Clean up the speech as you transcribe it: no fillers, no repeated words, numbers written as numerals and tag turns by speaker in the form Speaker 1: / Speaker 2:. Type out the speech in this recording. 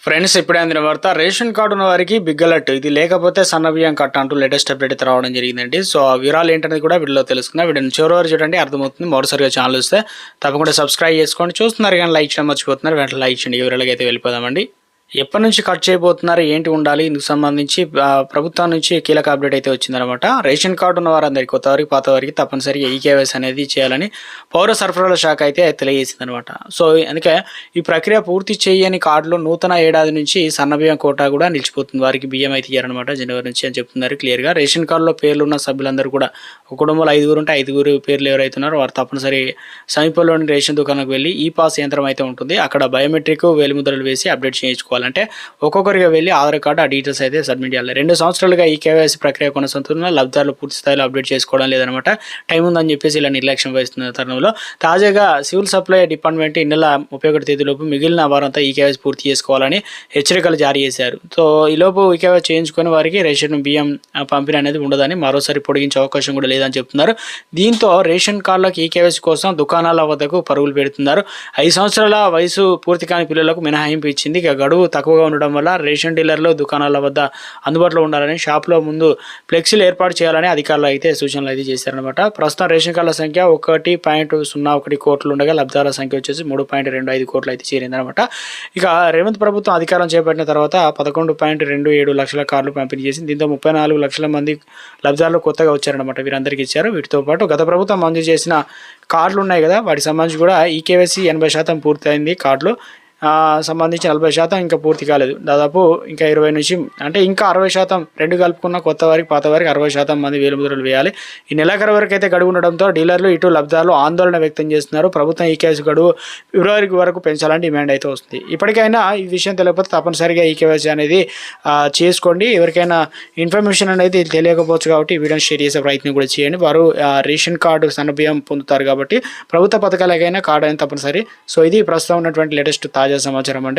Speaker 1: Friends ఇప్పుడే అందిన వార్త రేషన్ కార్డు ఉన్న వారికి బిగ్ అలర్ట్ ఇది లేకపోతే సన్న బియ్యం కట్ట అంటూ లేటెస్ట్ అప్డేట్ అయితే రావడం జరిగిందండి. సో ఆ వివరాలు ఏంటనేది కూడా వీడియోలో తెలుసుకుందాం. వీడియోని చివరి వరకు చూడండి, అర్థమవుతుంది. మరోసారిగా ఛానల్ వస్తే తప్పకుండా సబ్స్క్రైబ్ చేసుకోండి. చూస్తున్నారు కానీ లైక్ చేయడం మర్చిపోతున్నారు, వెంటనే లైక్ చేయండి. వివరాలకి అయితే వెళ్ళిపోదామండి. ఎప్పటి నుంచి కట్ చేయబోతున్నారు, ఏంటి ఉండాలి, ఇందుకు సంబంధించి ప్రభుత్వం నుంచి కీలక అప్డేట్ అయితే వచ్చిందనమాట. రేషన్ కార్డు ఉన్న వారందరికీ, కొత్త వారికి పాత వారికి తప్పనిసరిగా ఈకేవైసీ అనేది చేయాలని పౌర సరఫరాల శాఖ అయితే తెలియజేసిందనమాట. సో అందుకే ఈ ప్రక్రియ పూర్తి చేయని కార్డులు నూతన ఏడాది నుంచి సన్నబియ్యం కోటా కూడా నిలిచిపోతుంది. వారికి బియ్యం అయితే ఇయ్యారనమాట జనవరి నుంచి అని చెప్తున్నారు క్లియర్గా. రేషన్ కార్డులో పేర్లు ఉన్న సభ్యులందరూ కూడా ఒక కుటుంబంలో 5 ఉంటే 5 పేర్లు ఎవరైతే ఉన్నారో వారు తప్పనిసరి సమీపంలోని రేషన్ దుకాణానికి వెళ్ళి ఈ పాస్ యంత్రం అయితే ఉంటుంది. అక్కడ బయోమెట్రిక్ వేలిముద్రలు వేసి అప్డేట్ చేయించుకోవాలి. అంటే ఒక్కొక్కరిగా వెళ్ళి ఆధార్ కార్డు ఆ డీటెయిల్స్ అయితే సబ్మిట్ చేయాలి. 2 సంవత్సరాలుగా ఈ కేవైసీ ప్రక్రియ కొనసాగుతున్న లబ్ధిదారులు పూర్తి స్థాయిలో అప్డేట్ చేసుకోవడం లేదనమాట. టైం ఉందని చెప్పేసి ఇలా నిర్లక్ష్యం వహిస్తున్న తరుణంలో తాజాగా సివిల్ సప్లై డిపార్ట్మెంట్ ఈ నెల 31 తేదీలోపు మిగిలిన వారంతా ఈ కేవైసీ పూర్తి చేసుకోవాలని హెచ్చరికలు జారీ చేశారు. సో ఈలోపు ఈ కేవైసీ చేయించుకుని వారికి రేషన్ బియ్యం పంపిణీ అనేది ఉండదని, మరోసారి పొడిగించే అవకాశం కూడా లేదని చెప్తున్నారు. దీంతో రేషన్ కార్డులకు ఈ కేవైసీ కోసం దుకాణాల వద్దకు పరుగులు పెడుతున్నారు. 5 సంవత్సరాల వయసు పూర్తి కాని పిల్లలకు మినహాయింపు ఇచ్చింది. ఇక గడువు తక్కువగా ఉండడం వల్ల రేషన్ డీలర్లు దుకాణాల వద్ద అందుబాటులో ఉండాలని, షాప్లో ముందు ఫ్లెక్సీలు ఏర్పాటు చేయాలని అధికారులు అయితే సూచనలు అయితే చేశారనమాట. ప్రస్తుతం రేషన్ కార్డుల సంఖ్య 1.01 కోట్లు ఉండగా లబ్ధిదారుల సంఖ్య వచ్చేసి 3.25 కోట్లు అయితే చేరిందనమాట. ఇక రేవంత్ ప్రభుత్వం అధికారం చేపట్టిన తర్వాత 11.27 లక్షల కార్డులు పంపిణీ చేసింది. దీంతో 34 లక్షల మంది లబ్ధిదారులు కొత్తగా వచ్చారనమాట. వీరందరికీ ఇచ్చారు. వీటితో పాటు గత ప్రభుత్వం మంజూరు చేసిన కార్డులు ఉన్నాయి కదా, వాటికి సంబంధించి కూడా ఈ కేవైసీ 80% పూర్తయింది. కార్డులు సంబంధించి 40% ఇంకా పూర్తి కాలేదు. దాదాపు ఇంకా 20 నుంచి, అంటే ఇంకా 60% రెండు కలుపుకున్న కొత్త వారికి పాత వారికి 60% మంది వేలిముద్రలు వేయాలి. ఈ నెలాఖరు వరకు అయితే గడువు ఉండడంతో డీలర్లు ఇటు లబ్ధిదారులు ఆందోళన వ్యక్తం చేస్తున్నారు. ప్రభుత్వం ఈ కేవైసీ గడువు ఫిబ్రవరి వరకు పెంచాలని డిమాండ్ అయితే వస్తుంది. ఇప్పటికైనా ఈ విషయం తెలియకపోతే తప్పనిసరిగా ఈ కేవైసీ అనేది చేసుకోండి. ఎవరికైనా ఇన్ఫర్మేషన్ అనేది తెలియకపోవచ్చు కాబట్టి వీడియోని షేర్ చేసే ప్రయత్నం కూడా చేయండి. వారు రేషన్ కార్డు సన్నబియ్యం పొందుతారు కాబట్టి ప్రభుత్వ పథకాలకైనా కార్డు అనేది తప్పనిసరి. సో ఇది ప్రస్తుతం ఉన్నటువంటి లేటెస్ట్ తాజా సమాచారం అంటే